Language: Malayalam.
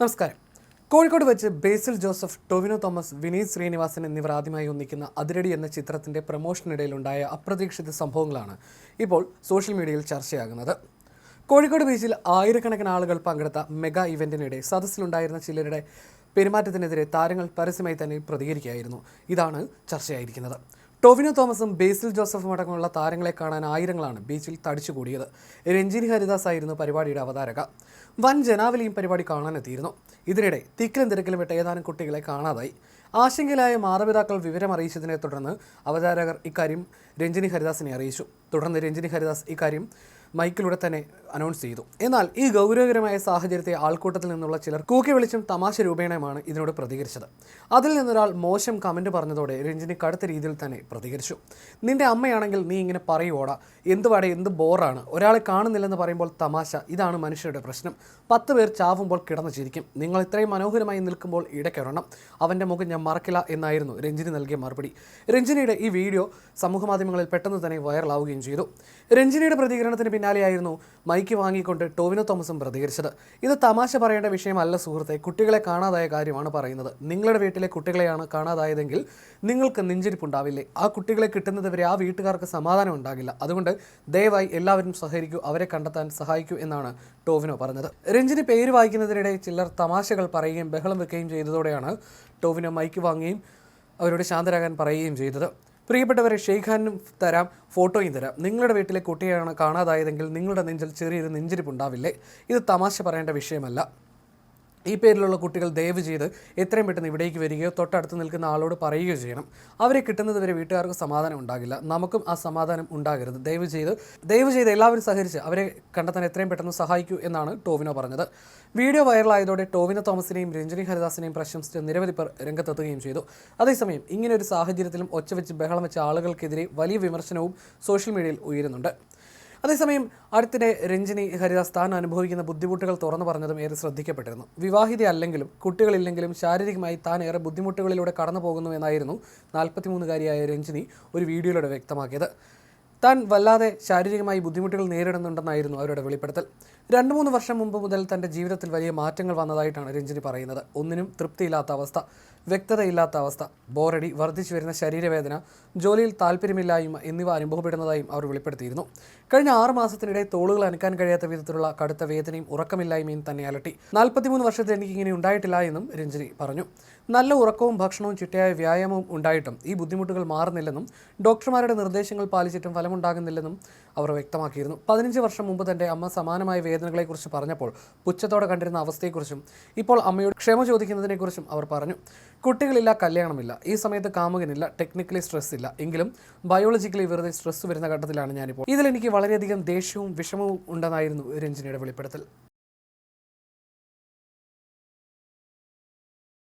നമസ്കാരം. കോഴിക്കോട് വെച്ച് ബേസിൽ ജോസഫ്, ടൊവിനോ തോമസ്, വിനീത് ശ്രീനിവാസൻ എന്നിവർ ആദ്യമായി ഒന്നിക്കുന്ന അതിരടി എന്ന ചിത്രത്തിന്റെ പ്രമോഷനിടയിലുണ്ടായ അപ്രതീക്ഷിത സംഭവങ്ങളാണ് ഇപ്പോൾ സോഷ്യൽ മീഡിയയിൽ ചർച്ചയാകുന്നത്. കോഴിക്കോട് ബീച്ചിൽ ആയിരക്കണക്കിന് ആളുകൾ പങ്കെടുത്ത മെഗാ ഇവന്റിനിടെ സദസ്സിലുണ്ടായിരുന്ന ചിലരുടെ പെരുമാറ്റത്തിനെതിരെ താരങ്ങൾ പരസ്യമായി തന്നെ പ്രതികരിക്കുകയായിരുന്നു. ഇതാണ് ചർച്ചയായിരിക്കുന്നത്. ടൊവിനോ തോമസും ബേസിൽ ജോസഫും അടക്കമുള്ള താരങ്ങളെ കാണാൻ ആയിരങ്ങളാണ് ബീച്ചിൽ തടിച്ചുകൂടിയത്. രഞ്ജിനി ഹരിദാസ് ആയിരുന്നു പരിപാടിയുടെ അവതാരക. വൻ ജനാവലിയും പരിപാടി കാണാനെത്തിയിരുന്നു. ഇതിനിടെ തിക്കിലും തിരക്കിലും വിട്ട ഏതാനും കുട്ടികളെ കാണാതായി. ആശങ്കയിലായ മാതാപിതാക്കൾ വിവരമറിയിച്ചതിനെ തുടർന്ന് അവതാരകർ ഇക്കാര്യം രഞ്ജിനി ഹരിദാസിനെ അറിയിച്ചു. തുടർന്ന് രഞ്ജിനി ഹരിദാസ് ഇക്കാര്യം മൈക്കിലൂടെ തന്നെ അനൗൺസ് ചെയ്തു. എന്നാൽ ഈ ഗൗരവകരമായ സാഹചര്യത്തെ ആൾക്കൂട്ടത്തിൽ നിന്നുള്ള ചിലർ കൂക്കി വിളിച്ചും തമാശ രൂപേണയുമാണ് ഇതിനോട് പ്രതികരിച്ചത്. അതിൽ നിന്നൊരാൾ മോശം കമന്റ് പറഞ്ഞതോടെ രഞ്ജിനി കടുത്ത രീതിയിൽ തന്നെ പ്രതികരിച്ചു. നിന്റെ അമ്മയാണെങ്കിൽ നീ ഇങ്ങനെ പറയുവോടാ, എന്തുവാടെ, എന്ത് ബോറാണ്, ഒരാളെ കാണുന്നില്ലെന്ന് പറയുമ്പോൾ തമാശ, ഇതാണ് മനുഷ്യരുടെ പ്രശ്നം. 10 പേർ ചാവുമ്പോൾ കിടന്നു ചിരിക്കും, നിങ്ങൾ ഇത്രയും മനോഹരമായി നിൽക്കുമ്പോൾ ഇടയ്ക്കൊരെണ്ണം, അവൻ്റെ മുഖം ഞാൻ മറക്കില്ല എന്നായിരുന്നു രഞ്ജിനി നൽകിയ മറുപടി. രഞ്ജിനിയുടെ ഈ വീഡിയോ സമൂഹമാധ്യമങ്ങളിൽ പെട്ടെന്ന് തന്നെ വൈറലാവുകയും ചെയ്തു. രഞ്ജിനിയുടെ പ്രതികരണത്തിന് പിന്നാലെയായിരുന്നു മൈക്ക് വാങ്ങിക്കൊണ്ട് ടൊവിനോ തോമസും പ്രതികരിച്ചത്. ഇത് തമാശ പറയേണ്ട വിഷയമല്ല സുഹൃത്തെ, കുട്ടികളെ കാണാതായ കാര്യമാണ് പറയുന്നത്. നിങ്ങളുടെ വീട്ടിലെ കുട്ടികളെയാണ് കാണാതായതെങ്കിൽ നിങ്ങൾക്ക് നെഞ്ചിരിപ്പുണ്ടാവില്ലേ? ആ കുട്ടികളെ കിട്ടുന്നത് വരെ ആ വീട്ടുകാർക്ക് സമാധാനം ഉണ്ടാകില്ല. അതുകൊണ്ട് ദയവായി എല്ലാവരും സഹകരിക്കൂ, അവരെ കണ്ടെത്താൻ സഹായിക്കൂ എന്നാണ് ടൊവിനോ പറഞ്ഞത്. രഞ്ജിനി പേര് വായിക്കുന്നതിനിടെ ചിലർ തമാശകൾ പറയുകയും ബഹളം വെക്കുകയും ചെയ്തതോടെയാണ് ടൊവിനോ മൈക്ക് വാങ്ങുകയും അവരോട് ശാന്തരാകാൻ പറയുകയും ചെയ്തത്. പ്രിയപ്പെട്ടവരെ, ഷെയ്ഖ് ഹാനും തരാം, ഫോട്ടോയും തരാം. നിങ്ങളുടെ വീട്ടിലെ കുട്ടിയാണ് കാണാതായതെങ്കിൽ നിങ്ങളുടെ നെഞ്ചിൽ ചെറിയൊരു നെഞ്ചിരിപ്പുണ്ടാവില്ലേ? ഇത് തമാശ പറയേണ്ട വിഷയമല്ല. ഈ പേരിലുള്ള കുട്ടികൾ ദയവ് ചെയ്ത് എത്രയും പെട്ടെന്ന് ഇവിടേക്ക് വരികയോ തൊട്ടടുത്ത് നിൽക്കുന്ന ആളോട് പറയുകയോ ചെയ്യണം. അവരെ കിട്ടുന്നത് വരെ വീട്ടുകാർക്ക് സമാധാനം ഉണ്ടാകില്ല, നമുക്കും ആ സമാധാനം ഉണ്ടാകരുത്. ദയവ് ചെയ്ത് എല്ലാവരും സഹകരിച്ച് അവരെ കണ്ടെത്താൻ എത്രയും പെട്ടെന്ന് സഹായിക്കൂ എന്നാണ് ടൊവിനോ പറഞ്ഞത്. വീഡിയോ വൈറലായതോടെ ടൊവിനോ തോമസിനെയും രഞ്ജിനി ഹരിദാസിനെയും പ്രശംസിച്ച് നിരവധി പേർ രംഗത്തെത്തുകയും ചെയ്തു. അതേസമയം ഇങ്ങനെ ഒരു സാഹചര്യത്തിലും ഒച്ചവെച്ച് ബഹളം വെച്ച ആളുകൾക്കെതിരെ വലിയ വിമർശനവും സോഷ്യൽ മീഡിയയിൽ ഉയരുന്നുണ്ട്. അതേസമയം അടുത്തിടെ രഞ്ജിനി ഹരിദാസ് താൻ അനുഭവിക്കുന്ന ബുദ്ധിമുട്ടുകൾ തുറന്നു പറഞ്ഞതും ഏറെ ശ്രദ്ധിക്കപ്പെട്ടിരുന്നു. വിവാഹിതയല്ലെങ്കിലും കുട്ടികളില്ലെങ്കിലും ശാരീരികമായി താൻ ഏറെ ബുദ്ധിമുട്ടുകളിലൂടെ കടന്നു പോകുന്നു എന്നായിരുന്നു 43-കാരിയായ രഞ്ജിനി ഒരു വീഡിയോയിലൂടെ വ്യക്തമാക്കിയത്. താൻ വല്ലാതെ ശാരീരികമായി ബുദ്ധിമുട്ടുകൾ നേരിടുന്നുണ്ടെന്നായിരുന്നു അവരുടെ വെളിപ്പെടുത്തൽ. 2-3 വർഷം മുമ്പ് മുതൽ തൻ്റെ ജീവിതത്തിൽ വലിയ മാറ്റങ്ങൾ വന്നതായിട്ടാണ് രഞ്ജിനി പറയുന്നത്. ഒന്നിനും തൃപ്തിയില്ലാത്ത അവസ്ഥ, വ്യക്തതയില്ലാത്ത അവസ്ഥ, ബോറടി, വർദ്ധിച്ചു വരുന്ന ശരീരവേദന, ജോലിയിൽ താല്പര്യമില്ലായ്മ എന്നിവ അനുഭവപ്പെടുന്നതായും അവർ വെളിപ്പെടുത്തിയിരുന്നു. കഴിഞ്ഞ 6 മാസത്തിനിടെ തോളുകൾ അനക്കാൻ കഴിയാത്ത വിധത്തിലുള്ള കടുത്ത വേദനയും ഉറക്കമില്ലായ്മയും തന്നെ അലട്ടി. 43 വർഷത്തിൽ എനിക്ക് ഇങ്ങനെ ഉണ്ടായിട്ടില്ല എന്നും രഞ്ജിനി പറഞ്ഞു. നല്ല ഉറക്കവും ഭക്ഷണവും ചിട്ടയായ വ്യായാമവും ഉണ്ടായിട്ടും ഈ ബുദ്ധിമുട്ടുകൾ മാറുന്നില്ലെന്നും ഡോക്ടർമാരുടെ നിർദ്ദേശങ്ങൾ പാലിച്ചിട്ടും ഫലമുണ്ടാകുന്നില്ലെന്നും അവർ വ്യക്തമാക്കിയിരുന്നു. 15 വർഷം മുമ്പ് തൻ്റെ അമ്മ സമാനമായ വേദനകളെക്കുറിച്ച് പറഞ്ഞപ്പോൾ പുച്ഛത്തോടെ കണ്ടിരുന്ന അവസ്ഥയെക്കുറിച്ചും ഇപ്പോൾ അമ്മയോട് ക്ഷമ ചോദിക്കുന്നതിനെക്കുറിച്ചും അവർ പറഞ്ഞു. കുട്ടികളില്ല, കല്യാണമില്ല, ഈ സമയത്ത് കാമുകനില്ല, ടെക്നിക്കലി സ്ട്രെസ് ഇല്ല, എങ്കിലും ബയോളജിക്കലി വെറുതെ സ്ട്രെസ് വരുന്ന ഘട്ടത്തിലാണ് ഞാനിപ്പോൾ. ഇതിലെനിക്ക് വളരെയധികം ദേഷ്യവും വിഷമവും ഉണ്ടെന്നായിരുന്നു രഞ്ജിനിയുടെ വെളിപ്പെടുത്തൽ.